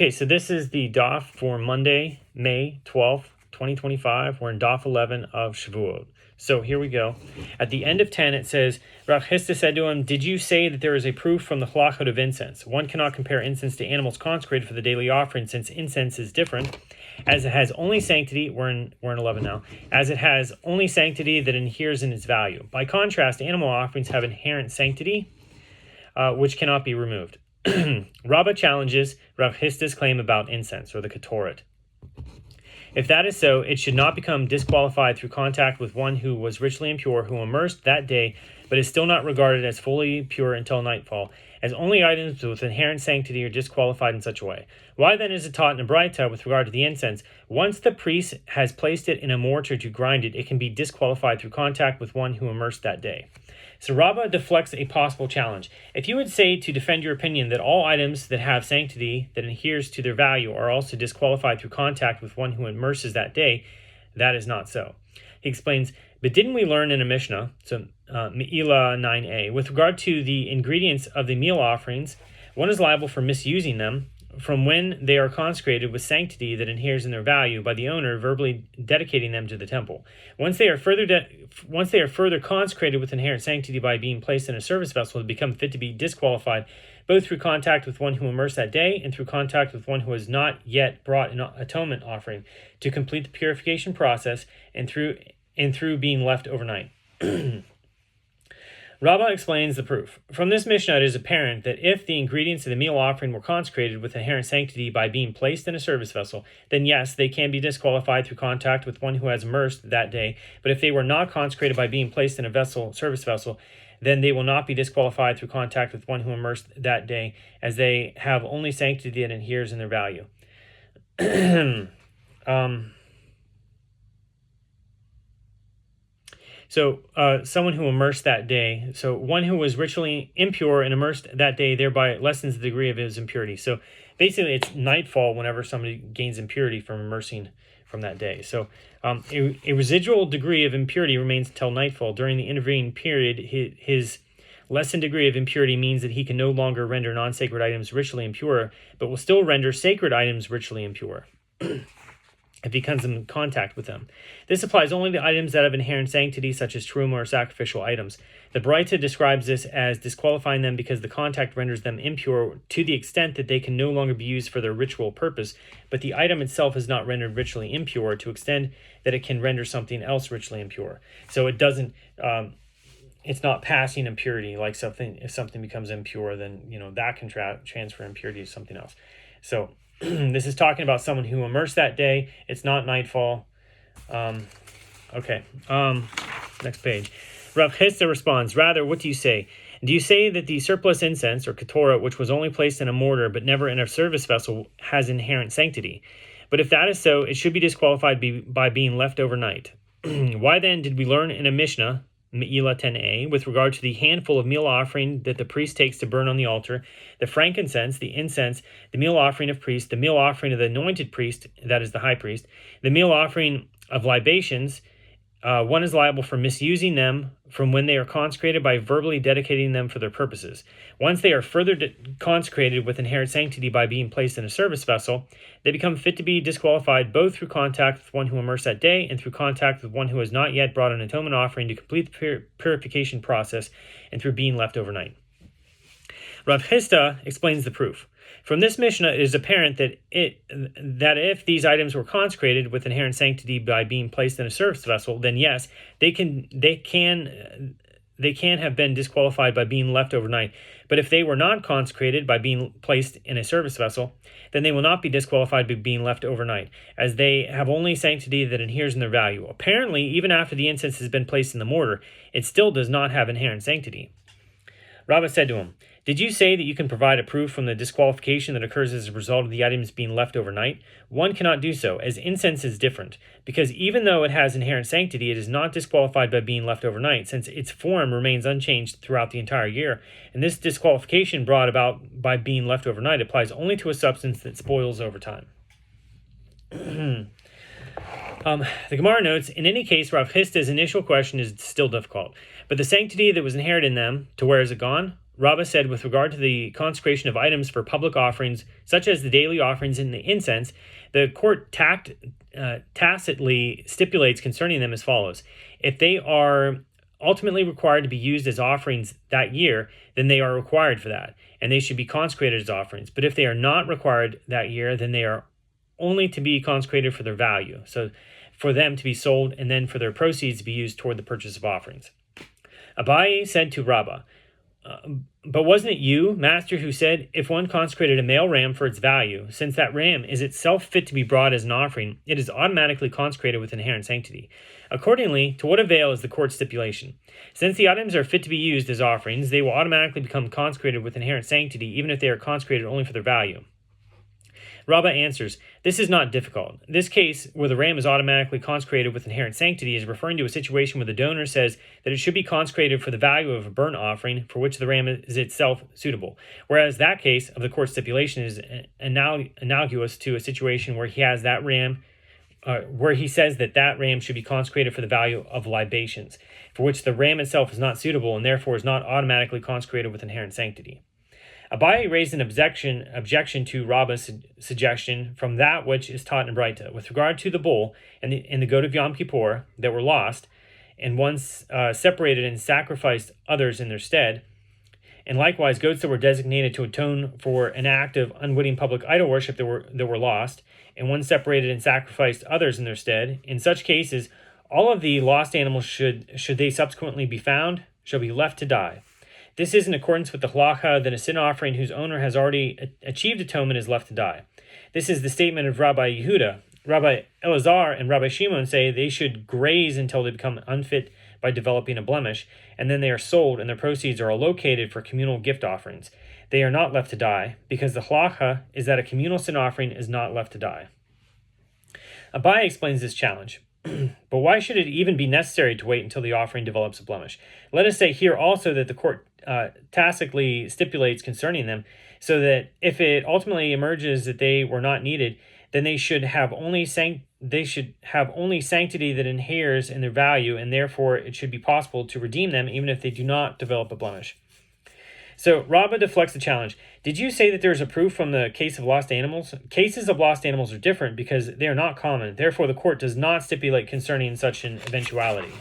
Okay, so this is the Daf for Monday, May 12th, 2025. We're in Daf 11 of Shevuot. So here we go. At the end of 10, it says, Rav Chisda said to him, "Did you say that there is a proof from the halachot of incense? One cannot compare incense to animals consecrated for the daily offering, since incense is different, as it has only sanctity." We're in 11 now. "As it has only sanctity that inheres in its value. By contrast, animal offerings have inherent sanctity, which cannot be removed." Rabbah challenges Rav Chisda's claim about incense, or the ketoret. If that is so, it should not become disqualified through contact with one who was ritually impure, who immersed that day, but is still not regarded as fully pure until nightfall, as only items with inherent sanctity are disqualified in such a way. Why then is it taught in a Braita with regard to the incense? Once the priest has placed it in a mortar to grind it, it can be disqualified through contact with one who immersed that day. So Rabbah deflects a possible challenge. If you would say to defend your opinion that all items that have sanctity that adheres to their value are also disqualified through contact with one who immerses that day, that is not so. He explains, but didn't we learn in a Mishnah, so Me'ilah 9a, with regard to the ingredients of the meal offerings, one is liable for misusing them from when they are consecrated with sanctity that adheres in their value by the owner verbally dedicating them to the temple. Once they are further consecrated with inherent sanctity by being placed in a service vessel, they become fit to be disqualified, both through contact with one who immersed that day and through contact with one who has not yet brought an atonement offering to complete the purification process, and through being left overnight. Rabbah explains the proof. From this Mishnah, it is apparent that if the ingredients of the meal offering were consecrated with inherent sanctity by being placed in a service vessel, then yes, they can be disqualified through contact with one who has immersed that day. But if they were not consecrated by being placed in a service vessel, then they will not be disqualified through contact with one who immersed that day, as they have only sanctity that adheres in their value. So someone who immersed that day, so one who was ritually impure and immersed that day, thereby lessens the degree of his impurity. So basically it's nightfall whenever somebody gains impurity from immersing from that day. So a residual degree of impurity remains until nightfall. During the intervening period, his lessened degree of impurity means that he can no longer render non-sacred items ritually impure, but will still render sacred items ritually impure if he comes in contact with them. This applies only to items that have inherent sanctity, such as truma or sacrificial items. The Braita describes this as disqualifying them because the contact renders them impure to the extent that they can no longer be used for their ritual purpose, but the item itself is not rendered ritually impure to extend that it can render something else ritually impure. So it doesn't, it's not passing impurity, like if something becomes impure, then that can transfer impurity to something else. So this is talking about someone who immersed that day. It's not nightfall. Next page. Rav Chisda responds, "Rather, what do you say? Do you say that the surplus incense, or ketoret, which was only placed in a mortar but never in a service vessel, has inherent sanctity? But if that is so, it should be disqualified by being left overnight. Why then did we learn in a Mishnah, Me'ilah 10a, with regard to the handful of meal offering that the priest takes to burn on the altar, the frankincense, the incense, the meal offering of priest, the meal offering of the anointed priest, that is the high priest, the meal offering of libations, one is liable for misusing them from when they are consecrated by verbally dedicating them for their purposes. Once they are further consecrated with inherent sanctity by being placed in a service vessel, they become fit to be disqualified both through contact with one who immersed that day and through contact with one who has not yet brought an atonement offering to complete the purification process, and through being left overnight." Rav Chisda explains the proof. From this Mishnah, it is apparent that if these items were consecrated with inherent sanctity by being placed in a service vessel, then yes, they can have been disqualified by being left overnight. But if they were not consecrated by being placed in a service vessel, then they will not be disqualified by being left overnight, as they have only sanctity that adheres in their value. Apparently, even after the incense has been placed in the mortar, it still does not have inherent sanctity. Rabbah said to him, "Did you say that you can provide a proof from the disqualification that occurs as a result of the items being left overnight? One cannot do so, as incense is different, because even though it has inherent sanctity, it is not disqualified by being left overnight, since its form remains unchanged throughout the entire year. And this disqualification brought about by being left overnight applies only to a substance that spoils over time." The Gemara notes, in any case, Rav Chisda's initial question is still difficult, but the sanctity that was inherent in them, to where is it gone? Rabbah said with regard to the consecration of items for public offerings, such as the daily offerings and the incense, the court tacitly stipulates concerning them as follows. If they are ultimately required to be used as offerings that year, then they are required for that, and they should be consecrated as offerings. But if they are not required that year, then they are only to be consecrated for their value, so for them to be sold, and then for their proceeds to be used toward the purchase of offerings. Abaye said to Rabbah, but wasn't it you, master, who said, if one consecrated a male ram for its value, since that ram is itself fit to be brought as an offering, it is automatically consecrated with inherent sanctity. Accordingly, to what avail is the court's stipulation? Since the items are fit to be used as offerings, they will automatically become consecrated with inherent sanctity, even if they are consecrated only for their value. Rabbah answers, this is not difficult. This case, where the ram is automatically consecrated with inherent sanctity, is referring to a situation where the donor says that it should be consecrated for the value of a burnt offering for which the ram is itself suitable, whereas that case of the court stipulation is analogous to a situation where he has that ram, where he says that that ram should be consecrated for the value of libations, for which the ram itself is not suitable and therefore is not automatically consecrated with inherent sanctity. Abaye raised an objection to Rabbah's suggestion from that which is taught in Braita with regard to the bull and the goat of Yom Kippur that were lost, and once separated and sacrificed others in their stead, and likewise goats that were designated to atone for an act of unwitting public idol worship that were lost, and one separated and sacrificed others in their stead. In such cases, all of the lost animals, should they subsequently be found, shall be left to die. This is in accordance with the halacha that a sin offering whose owner has already achieved atonement is left to die. This is the statement of Rabbi Yehuda. Rabbi Elazar and Rabbi Shimon say they should graze until they become unfit by developing a blemish, and then they are sold and their proceeds are allocated for communal gift offerings. They are not left to die, because the halacha is that a communal sin offering is not left to die. Abaye explains this challenge. But why should it even be necessary to wait until the offering develops a blemish? Let us say here also that the court tacitly stipulates concerning them, so that if it ultimately emerges that they were not needed, then they should have only sanctity that inheres in their value, and therefore it should be possible to redeem them even if they do not develop a blemish. So Rabbah deflects the challenge. Did you say that there is a proof from the case of lost animals? Cases of lost animals are different because they are not common. Therefore, the court does not stipulate concerning such an eventuality.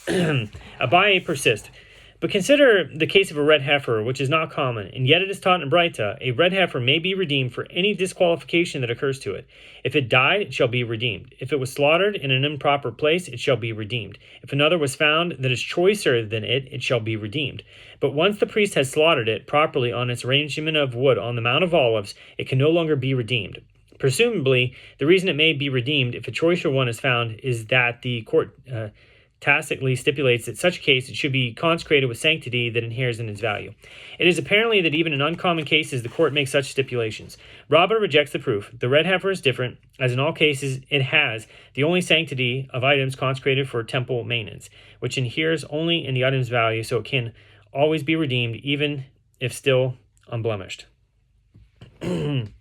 Abaye persists. But consider the case of a red heifer, which is not common, and yet it is taught in Braita, a red heifer may be redeemed for any disqualification that occurs to it. If it died, it shall be redeemed. If it was slaughtered in an improper place, it shall be redeemed. If another was found that is choicer than it, it shall be redeemed. But once the priest has slaughtered it properly on its arrangement of wood on the Mount of Olives, it can no longer be redeemed. Presumably, the reason it may be redeemed if a choicer one is found is that the court tacitly stipulates that such a case it should be consecrated with sanctity that inheres in its value. It is apparently that even in uncommon cases the court makes such stipulations. Rabbah rejects the proof. The red heifer is different, as in all cases it has the only sanctity of items consecrated for temple maintenance, which inheres only in the item's value, so it can always be redeemed even if still unblemished. Abaye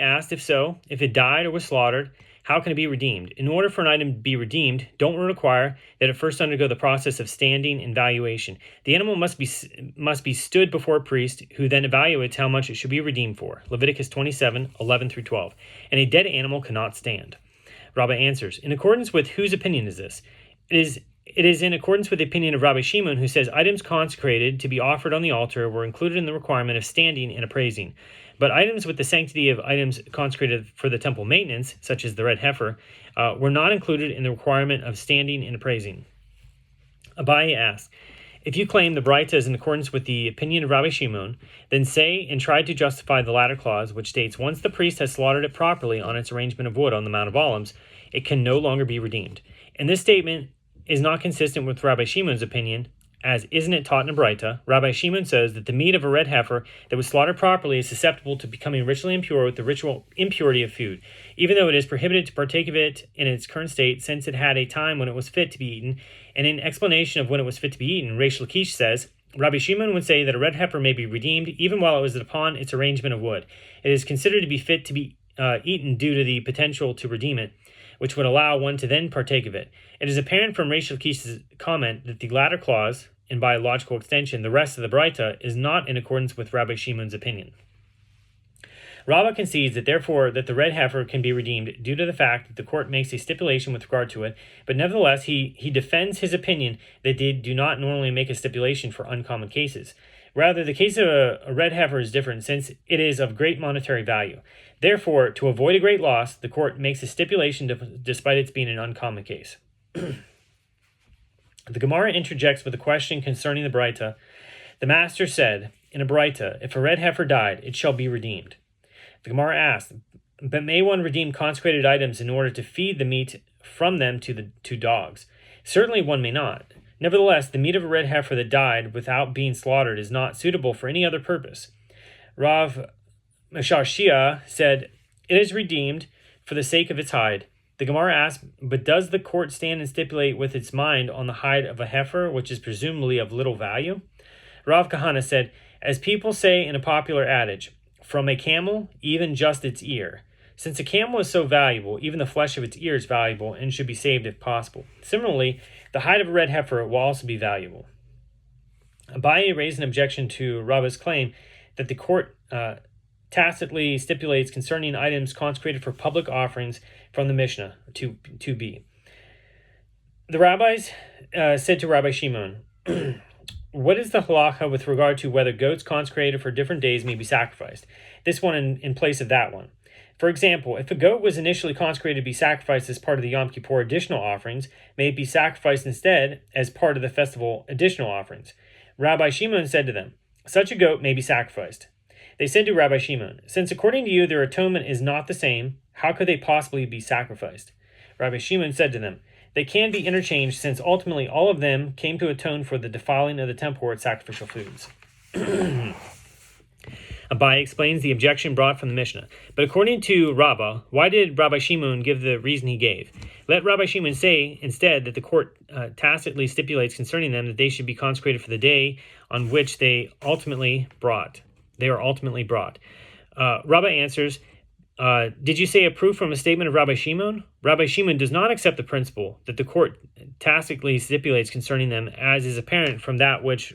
asked, if so, if it died or was slaughtered, how can it be redeemed? In order for an item to be redeemed, don't require that it first undergo the process of standing and valuation. The animal must be stood before a priest, who then evaluates how much it should be redeemed for. Leviticus 27:11-12. And a dead animal cannot stand. Rabbah answers, in accordance with whose opinion is this? It is in accordance with the opinion of Rabbi Shimon, who says items consecrated to be offered on the altar were included in the requirement of standing and appraising. But items with the sanctity of items consecrated for the temple maintenance, such as the red heifer, were not included in the requirement of standing and appraising. Abaye asks, if you claim the Braita is in accordance with the opinion of Rabbi Shimon, then say and try to justify the latter clause, which states, once the priest has slaughtered it properly on its arrangement of wood on the Mount of Olives, it can no longer be redeemed. And this statement is not consistent with Rabbi Shimon's opinion, as isn't it taught in a Braita? Rabbi Shimon says that the meat of a red heifer that was slaughtered properly is susceptible to becoming ritually impure with the ritual impurity of food, even though it is prohibited to partake of it in its current state, since it had a time when it was fit to be eaten. And in explanation of when it was fit to be eaten, Reish Lakish says, Rabbi Shimon would say that a red heifer may be redeemed even while it was upon its arrangement of wood. It is considered to be fit to be eaten due to the potential to redeem it, which would allow one to then partake of it. It is apparent from Reish Lakish's comment that the latter clause, and by logical extension, the rest of the Braita, is not in accordance with Rabbi Shimon's opinion. Rabbah concedes that therefore that the red heifer can be redeemed due to the fact that the court makes a stipulation with regard to it, but nevertheless he defends his opinion that they do not normally make a stipulation for uncommon cases. Rather, the case of a red heifer is different since it is of great monetary value. Therefore, to avoid a great loss, the court makes a stipulation despite its being an uncommon case. The Gemara interjects with a question concerning the Braita. The master said, in a Braita, if a red heifer died, it shall be redeemed. The Gemara asked, but may one redeem consecrated items in order to feed the meat from them to dogs? Certainly one may not. Nevertheless, the meat of a red heifer that died without being slaughtered is not suitable for any other purpose. Rav Shashia said, it is redeemed for the sake of its hide. The Gemara asked, but does the court stand and stipulate with its mind on the hide of a heifer, which is presumably of little value? Rav Kahana said, as people say in a popular adage, from a camel, even just its ear. Since a camel is so valuable, even the flesh of its ear is valuable and should be saved if possible. Similarly, the hide of a red heifer will also be valuable. Abaye raised an objection to Rabbah's claim that the court tacitly stipulates concerning items consecrated for public offerings from the Mishnah, 2b. The rabbis said to Rabbi Shimon, what is the halacha with regard to whether goats consecrated for different days may be sacrificed? This one in place of that one. For example, if a goat was initially consecrated to be sacrificed as part of the Yom Kippur additional offerings, may it be sacrificed instead as part of the festival additional offerings? Rabbi Shimon said to them, such a goat may be sacrificed. They said to Rabbi Shimon, since according to you their atonement is not the same, how could they possibly be sacrificed? Rabbi Shimon said to them, they can be interchanged since ultimately all of them came to atone for the defiling of the temple with sacrificial foods. Abaye explains the objection brought from the Mishnah. But according to Rabbah, why did Rabbi Shimon give the reason he gave? Let Rabbi Shimon say instead that the court tacitly stipulates concerning them that they should be consecrated for the day on which they are ultimately brought. Rabbah answers, did you say a proof from a statement of Rabbi Shimon? Rabbi Shimon does not accept the principle that the court tacitly stipulates concerning them, as is apparent from that which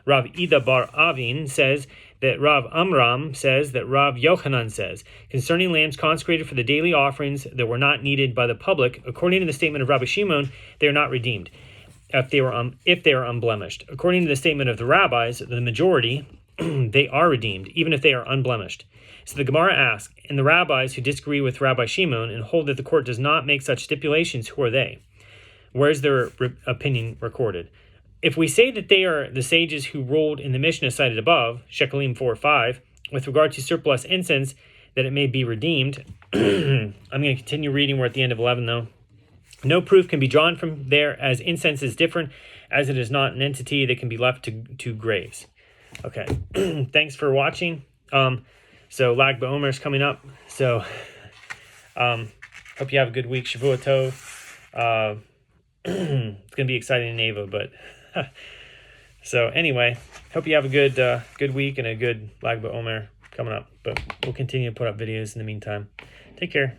Rav Ida bar Avin says, that Rav Amram says, that Rav Yochanan says, concerning lambs consecrated for the daily offerings that were not needed by the public. According to the statement of Rabbi Shimon, they are not redeemed if they are unblemished. According to the statement of the rabbis, the majority, they are redeemed, even if they are unblemished. So the Gemara asks, and the rabbis who disagree with Rabbi Shimon and hold that the court does not make such stipulations, who are they? Where is their opinion recorded? If we say that they are the sages who ruled in the Mishnah cited above, Shekalim 4:5, with regard to surplus incense, that it may be redeemed, I'm going to continue reading. We're at the end of 11, though. No proof can be drawn from there, as incense is different, as it is not an entity that can be left to graves. Okay, thanks for watching. So Lag BaOmer is coming up. So hope you have a good week. Shavuot Tov. It's going to be exciting in Ava, but so anyway, hope you have a good week and a good Lag BaOmer coming up. But we'll continue to put up videos in the meantime. Take care.